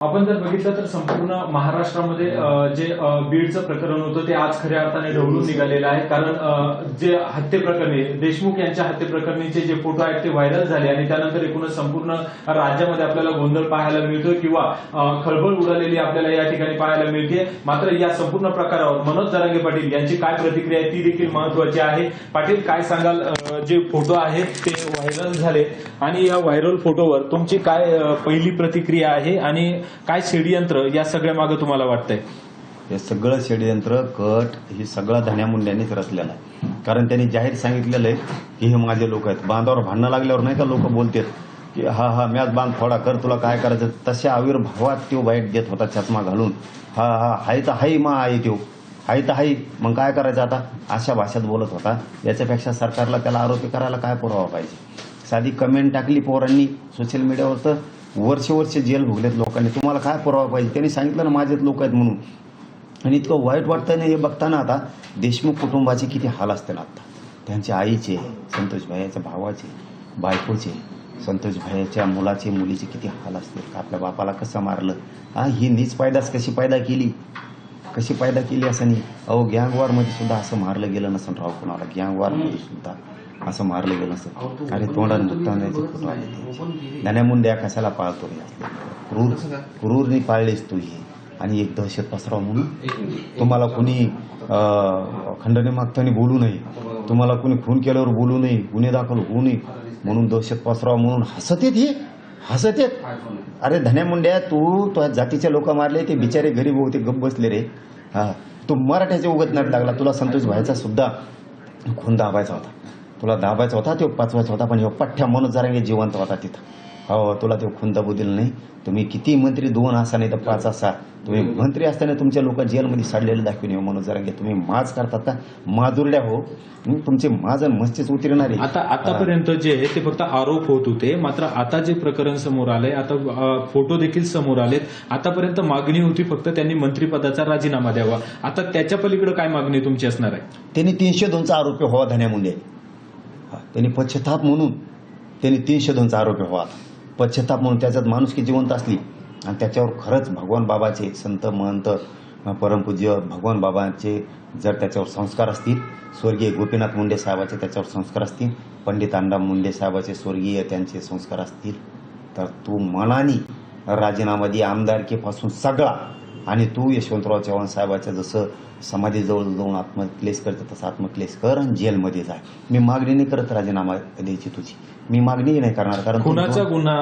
आपण जर बघितलं तर संपूर्ण महाराष्ट्रामध्ये जे बीडचं प्रकरण होतं ते आज खऱ्या अर्थाने ढवळून निघालेलं आहे। कारण जे हत्येप्रकरणी देशमुख यांच्या हत्येप्रकरणीचे जे फोटो आहेत ते व्हायरल झाले आणि त्यानंतर एकूणच संपूर्ण राज्यामध्ये आपल्याला गोंधळ पाहायला मिळतोय किंवा खळबळ उडालेली आपल्याला या ठिकाणी पाहायला मिळते। मात्र या संपूर्ण प्रकारावर मनोज जरांगे पाटील यांची काय प्रतिक्रिया आहे ती देखील महत्त्वाची आहे। पाटील, काय सांगाल? जे फोटो आहेत ते व्हायरल झाले आणि या व्हायरल फोटोवर तुमची काय पहिली प्रतिक्रिया आहे आणि काय षडयंत्र या सगळ्या मागे तुम्हाला वाटतंय? हे सगळं षडयंत्र कट हे सगळं धन्या मुंड्यांनीच रचलेलं आहे। कारण त्यांनी जाहीर सांगितलेलं आहे की हे माझे लोक आहेत। बांधावर भांडणं लागल्यावर नाही का लोक बोलतात की हा मॅच बांध फोडा कर, तुला काय करायचं। तशा आविर्भावात तो बाईट देत होता चष्मा घालून। हाय तर हाय मा आहे तो, हाय तर हाय, मग काय करायचं आता, अशा भाषेत बोलत होता। याच्यापेक्षा सरकारला त्याला आरोपी करायला काय पुरावा पाहिजे? साधी कमेंट टाकली पोरांनी सोशल मीडियावर तर वर्ष जेल भोगलेत लोकांनी। तुम्हाला काय पुरावा पाहिजे? त्यांनी सांगितलं ना माझेच लोक आहेत म्हणून। आणि इतकं वाईट वाटतं ना हे बघताना आता देशमुख कुटुंबाचे किती हाल असतील आता। त्यांच्या आईचे, संतोष भाईच्या भावाचे, बायकोचे, संतोष भाईच्या मुलाचे, मुलीचे किती हाल असतील। आपल्या बापाला कसं मारलं, ही नीच पैदास कशी पैदा केली असं नाही। अहो गँगवॉरमध्ये सुद्धा असं मारलं गेलं नसेल राव कोणाला, गँगवॉरमध्ये सुद्धा असं मारलं गेलं नसेल। अरे तोंडात मुक्तावण्याचे फोटो आले। धन्या मुंड्या कशाला पाळतो रे? क्रूरनी पाळलेस तू ही, आणि एक दहशत पसराव म्हणून तुम्हाला कुणी खंडणी मागताना बोलू नये, तुम्हाला कुणी खून केल्यावर बोलू नये, गुन्हे दाखल होऊ नये म्हणून दहशत पसराव म्हणून हसत येत। अरे धन्या मुंड्या, तू जातीचे लोक मारले, ते बिचारे गरीब होते गप बसले रे। तू मराठ्याचे उगत नाट लागला। तुला संतोष भाईचा सुद्धा खून दाबायचा होता, तुला दाबायचा होता, तो पाचवायचा होता, पण ह्यो पठ्ठ्या मनोज जरांगे जिवंत होता तिथं। हो, तुला ते खून दाबू दिलं नाही। तुम्ही किती मंत्री, 2 असा नाही तर 5 असा, तुम्ही मंत्री असताना तुमच्या लोक जेलमध्ये साडलेलं दाखवून येऊ मनोज जरांगे। तुम्ही माज करतात का? माजुरड्या हो, तुमचे माज मस्तीच उतरणार आहे। आतापर्यंत जे ते फक्त आरोप होत होते, मात्र आता जे प्रकरण समोर आलंय, आता फोटो देखील समोर आलेत। आतापर्यंत मागणी होती फक्त त्यांनी मंत्रिपदाचा राजीनामा द्यावा, आता त्याच्या पलीकडे काय मागणी तुमची असणार आहे? त्यांनी 302चा आरोपी व्हावा धन्या मुंडे। त्यांनी पश्चाताप म्हणून त्यांनी 302चा आरोपी व्हावा, पश्चाताप म्हणून। त्याच्यात माणुसकी जिवंत असली आणि त्याच्यावर खरंच भगवान बाबाचे, संत महंत परमपूज्य भगवान बाबांचे जर त्याच्यावर संस्कार असतील, स्वर्गीय गोपीनाथ मुंडे साहेबाचे त्याच्यावर संस्कार असतील, पंडित अण्णा मुंडे साहेबाचे स्वर्गीय त्यांचे संस्कार असतील, तर तू मनाने राजीनामा दे आमदारकीपासून सगळा। आणि तू यशवंतराव चव्हाण साहेबाच्या जसं समाधीजवळ जाऊन आत्मक्लेश करते तसं आत्मक्लेश कर आणि जेलमध्ये जाय। मी मागणी नाही करत राजीनामा द्यायची तुझी, मी मागणी नाही करणार। कारण खुनाचा गुन्हा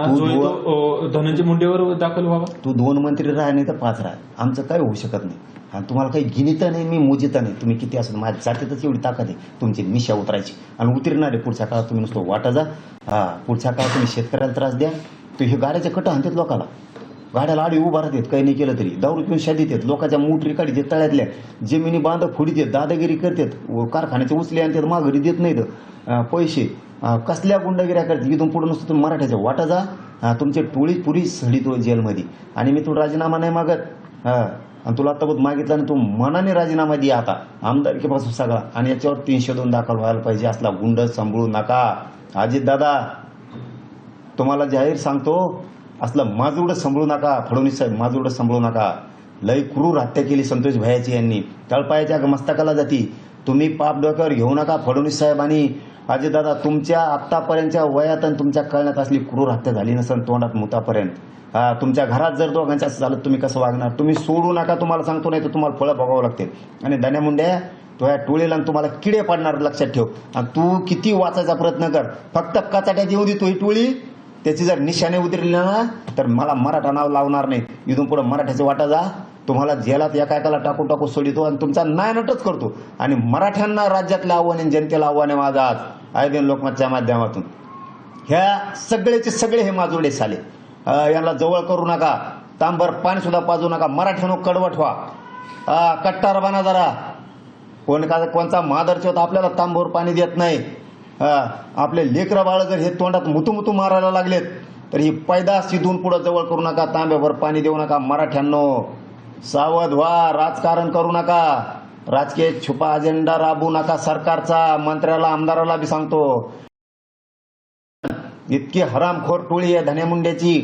धनंजय मुंडेवर दाखल व्हावा। तू 2 मंत्री राहा नाही तर 5 राहा, आमचं काय होऊ शकत नाही। आणि तुम्हाला काही गिनिता नाही, मी मोजिता नाही। तुम्ही किती असं माझ्या जातीतच एवढी ताकद आहे तुमची मिशा उतरायची आणि उतरणार आहे। पुढच्या काळात तुम्ही नुसतं वाटा जा। पुढच्या काळात तुम्ही शेतकऱ्याला त्रास द्या। तो हे गाड्याच्या कट आणतात लोकाला, गाड्याला आडी उभा राहतात, काही नाही केलं तरी दारू पिऊन शादीत आहेत, लोकांच्या मोटरी काढीत, तळ्यातल्या जमिनी बांध फोडीत, दादागिरी करतात, कारखान्याचे उचले आणतात, माघारी देत नाहीत पैसे। कसल्या गुंडगिऱ्या करतात? इथून पुढे नुसतं तुम्ही मराठ्याच्या वाटा जा, तुमची टोळी पुरी सडीतो जेलमध्ये। आणि मी तुला राजीनामा नाही मागत, आणि तुला आता मागितला आणि तू मनाने राजीनामा दे आता आमदारकीपासून सगळा। आणि याच्यावर 302 दाखल व्हायला पाहिजे। असला गुंड सांभाळू नका अजित दादा, तुम्हाला जाहीर सांगतो, असलं माजुरडं सांभाळू नका। फडणवीस साहेब, माजुरडं सांभाळू नका। लई क्रूर हत्या केली संतोष भाईची यांनी, तळपायाच्या मस्तकाला जाती। तुम्ही पाप डोक्यावर घेऊ नका फडणवीस साहेब आणि अजितदादा। तुमच्या आत्तापर्यंतच्या वयात आणि तुमच्या कळण्यात असली क्रूर हत्या झाली नसेल तोंडात मुतापर्यंत। तुमच्या घरात जर दोघांच्या असं झालं तुम्ही कसं वागणार? तुम्ही सोडू नका, तुम्हाला सांगतो, नाही तर तुम्हाला फळं भोगावं लागतील। आणि धन्या मुंड्या, तो या टोळीला तुम्हाला किडे पाडणार, लक्षात ठेव। आणि तू किती वाचायचा प्रयत्न कर, फक्त कचाट्यात येऊ दे तो ही टोळी। त्याची जर निशाणे उतरली ना तर मला मराठा नाव लावणार नाही। इथून पुढे मराठ्याचे वाटा जा, तुम्हाला जेलात एकाएकाला टाकू सोडितो आणि तुमचा नायनटच करतो। आणि मराठ्यांना राज्यातलं आव्हान आहे, जनतेला आव्हान आहे माझं आज आयदीन लोकमतच्या माध्यमातून। ह्या सगळेचे सगळे हे माजुरडे साले, यांना जवळ करू नका, तांबर पाणी सुद्धा पाजू नका। मराठ्यानो कडवट व्हा, कट्टार बना जरा। कोणचा महादर्श होता आपल्याला तांबवर पाणी देत नाही। आपले लेकरं बाळ जर हे तोंडात मुतू मारायला लागलेत तर ही पैदास इथून पुढे जवळ करू नका, तांब्यावर पाणी देऊ नका। मराठ्यांनो सावध व्हा, राजकारण करू नका, राजकीय छुपा अजेंडा राबवू नका सरकारचा। मंत्र्याला आमदाराला बी सांगतो, इतकी हरामखोर टोळी आहे धन्या मुंड्याची।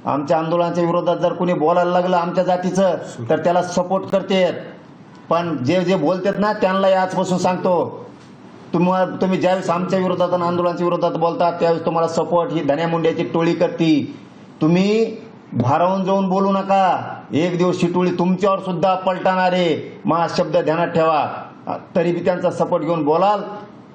आमच्या आंदोलनाच्या विरोधात जर कोणी बोलायला लागलं आमच्या जातीचं तर त्याला सपोर्ट करते. पण जे जे बोलतात ना त्यांना आजपासून सांगतो, तुम्ही ज्यावेळेस आमच्या विरोधात आणि आंदोलनाच्या विरोधात बोलता त्यावेळेस तुम्हाला सपोर्ट ही धन्या मुंड्याची टोळी करते. तुम्ही भारावून जाऊन बोलू नका. एक दिवस ही टोळी तुमच्यावर सुद्धा पलटणार आहे. मा शब्द ध्यानात ठेवा. तरी बी त्यांचा सपोर्ट घेऊन बोलाल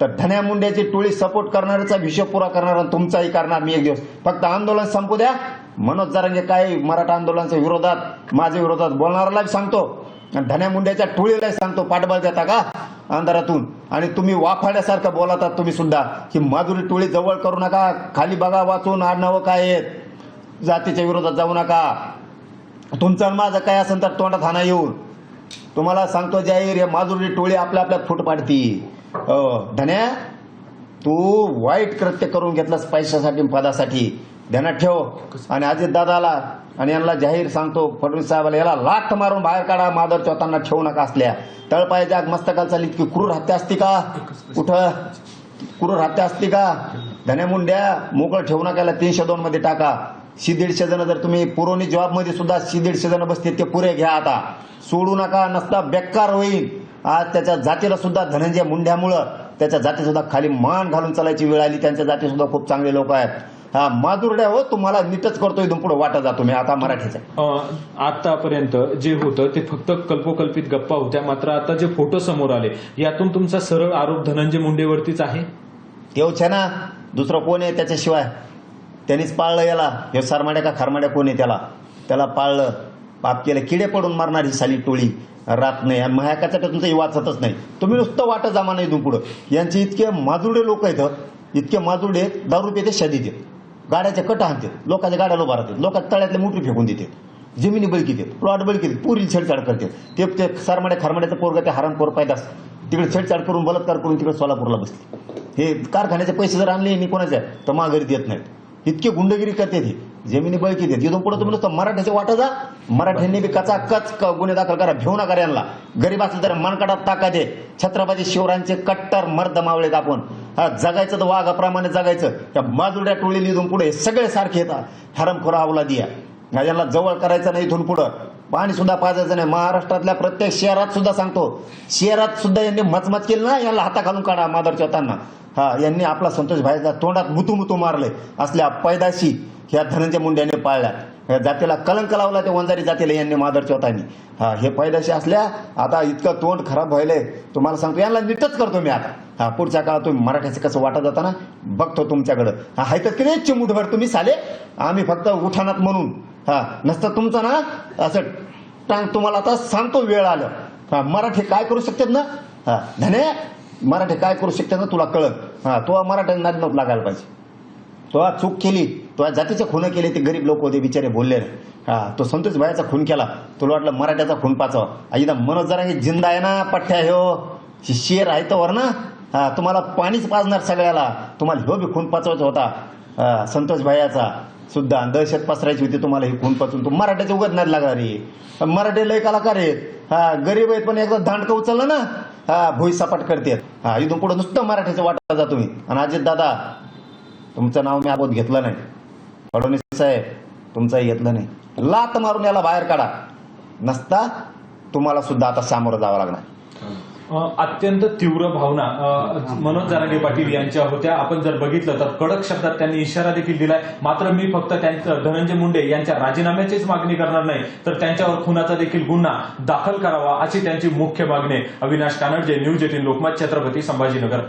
तर धन्या मुंड्याची टोळी सपोर्ट करणाऱ्याचा हिशोब पुरा करणार आणि तुमचाही करणार मी एक दिवस. फक्त आंदोलन संपू द्या. मनोज जरांगे काय मराठा आंदोलनाच्या विरोधात माझ्या विरोधात बोलणाऱ्याला सांगतो आणि धन्या मुंड्याच्या टोळीलाही सांगतो, पाठबळ देता का अंधारातून? आणि तुम्ही वाफाड्यासारखं बोलतात तुम्ही सुद्धा. ही माधुरी टोळी जवळ करू नका. खाली बघा वाचून आडनावं काय आहेत. जातीच्या विरोधात जाऊ नका. तुमचं आणि माझं काय असेल तर तोंडात हाना येऊन तुम्हाला सांगतो जाहीर, या माधुरी टोळी आपल्या आपल्यात फूट पाडती. धन्या, तू वाईट कृत्य करून घेतलंस पैशासाठी पदासाठी, ध्यानात ठेव. आणि अजित दादाला आणि यांना जाहीर सांगतो, फडणवीस साहेबाला, याला लाथ मारून बाहेर काढा. माधर चौथांना ठेवू नका. असल्या तळपायाच्या मस्तकाला चालली इतकी क्रूर हत्या असती का? कुठं क्रूर हत्या असती का? धन्या मुंड्या मोकळं ठेवू नका. 302 मध्ये टाका. 150 जण जर तुम्ही पुरवणी जॉबमध्ये सुद्धा 150 जण बसते ते पुरे घ्या. आता सोडू नका. नसता बेकार होईल. आज त्याच्या जातीला सुद्धा धनंजय मुंड्यामुळं त्याच्या जाती सुद्धा खाली मान घालून चालायची वेळ आली. त्यांच्या जाती सुद्धा खूप चांगले लोक आहेत. हा माधुरड्या हो, तुम्हाला नीटच करतोय. इथून पुढे वाटा जातो मी आता मराठीचं. आतापर्यंत जे होतं ते फक्त कल्पोकल्पित गप्पा होत्या. मात्र आता जे फोटो समोर आले यातून तुमचा सरळ आरोप धनंजय मुंडेवरतीच आहे. तेवच आहे ना, दुसरं कोण आहे त्याच्याशिवाय? त्यांनीच पाळलं याला. हे सरमाड्या का खारमाड्या कोण आहे त्याला पाळलं. पाप केलं. किडे पडून मारणार ही साली टोळी रात नाही. आणि महाकाच्या तुमचं वाचतच नाही. तुम्ही नुसतं वाटत जमा नाही. इथून पुढं यांचे इतके माजुडे लोक आहेत, इतके माजुडे, दारू पिते, शादी देत, गाड्याच्या कट आणतात, लोकांच्या गाड्याला उभा राहतात, लोकांच्या तळ्यातले मोटरी फेकून देतात, जमिनी बळकी देत, प्लॉट बळकी देत, पुरी छेडछाड करतात. ते सरमाड्या खारमाड्याचं पोरगा ते हरामखोर पायदास तिकडे छेडछाड करून बलात्कार करून तिकडे सोलापूरला बसले. हे कारखान्याचे पैसे जर आणले मी कोणाच्या तर माघारी देत नाहीत. इतके गुंडगिरी करते ते, जमिनी बळकी देत. इथून पुढे तुम्ही नुसतं मराठ्याच्या वाटा जा. मराठ्यांनी बी कचाकच गुन्हे दाखल करा. भेऊ नका यांना. गरीब असलं तर मनकाडात टाका दे. छत्रपती शिवरायांचे कट्टर मर्द मावळेत आपण. हा जगायचं तर वाघाप्रमाणे जगायचं. त्या माजुड्या टोळीला इथून पुढे सगळे सारखे येतात. हरमखोरा अवला दिया यांना जवळ करायचं नाही. इथून पुढं पाणी सुद्धा पाजायचं नाही. महाराष्ट्रातल्या प्रत्येक शहरात सुद्धा सांगतो, शहरात सुद्धा यांनी मचमच केली ना, यांना हाता घालून काढा मादरच्या होताना. हा यांनी आपला संतोष भाईचा तोंडात मुतू मारले. असल्या पैदाशी ह्या धनंजय मुंड्याने पाळल्या. ह्या जातीला कलंक लावला. त्या वंजारी जातीला यांनी मादरच्या होतानी. हा हे पैदाशी असल्या आता इतकं तोंड खराब व्हायलंय. तुम्हाला सांगतो यांना नीटच करतो मी आता. हा पुढच्या काळात तुम्ही मराठ्याचं कसं वाटत जाताना बघतो तुमच्याकडं. हा हाय तर किती चिमुटभर तुम्ही साले. आम्ही फक्त उठाणात म्हणून. हा नसतं तुमचं ना असं टांग. तुम्हाला आता सांगतो वेळ आलं. हा मराठी काय करू शकतात ना. हा धने मराठी काय करू शकतात ना तुला कळत. हा तो मराठ्यांना नाद नव्हतं लागायला पाहिजे. तो चूक केली. तो जातीचे खून केले. ते गरीब लोक होते बिचारे बोलले. हा तो संतोष भाईचा खून केला. तुला वाटलं मराठ्याचा खून पाचावा. आईदा मनोज जरांगे जिंदा आहे ना पठ्ठ्या. हो शेर आहे तर वर ना. हा तुम्हाला पाणीच पाजणार सगळ्याला. तुम्हाला ह्यो बी खून पाचवायचा होता संतोष भाईचा सुद्धा. दहशत पसरायची होती तुम्हाला ही खून पाचून. तू मराठ्याचे उगत नाही लागणार रे. मराठी लय कलाकार आहेत. हा गरीब आहेत पण एकदा दांडकं उचललं ना हा भुई सपाट करतात. हा इथून पुढे नुसतं मराठीचं वाटत जा तुम्ही. आणि अजित दादा तुमचं नाव मी अगोदर घेतलं नाही. फडणवीस साहेब तुमचंही घेतलं नाही. लात मारून याला बाहेर काढा. नसता तुम्हाला सुद्धा आता सामोरं जावं लागणार. अत्यंत तीव्र भावना मनोज जरांगे पाटील यांच्या होत्या. आपण जर बघितलं तर कडक शब्दात त्यांनी इशारा देखील दिलाय. मात्र मी फक्त त्यांचं धनंजय मुंडे यांच्या राजीनाम्याचीच मागणी करणार नाही तर त्यांच्यावर खुनाचा देखील गुन्हा दाखल करावा अशी त्यांची मुख्य मागणी. अविनाश कानडजे, न्यूज 18 लोकमत, छत्रपती संभाजीनगर.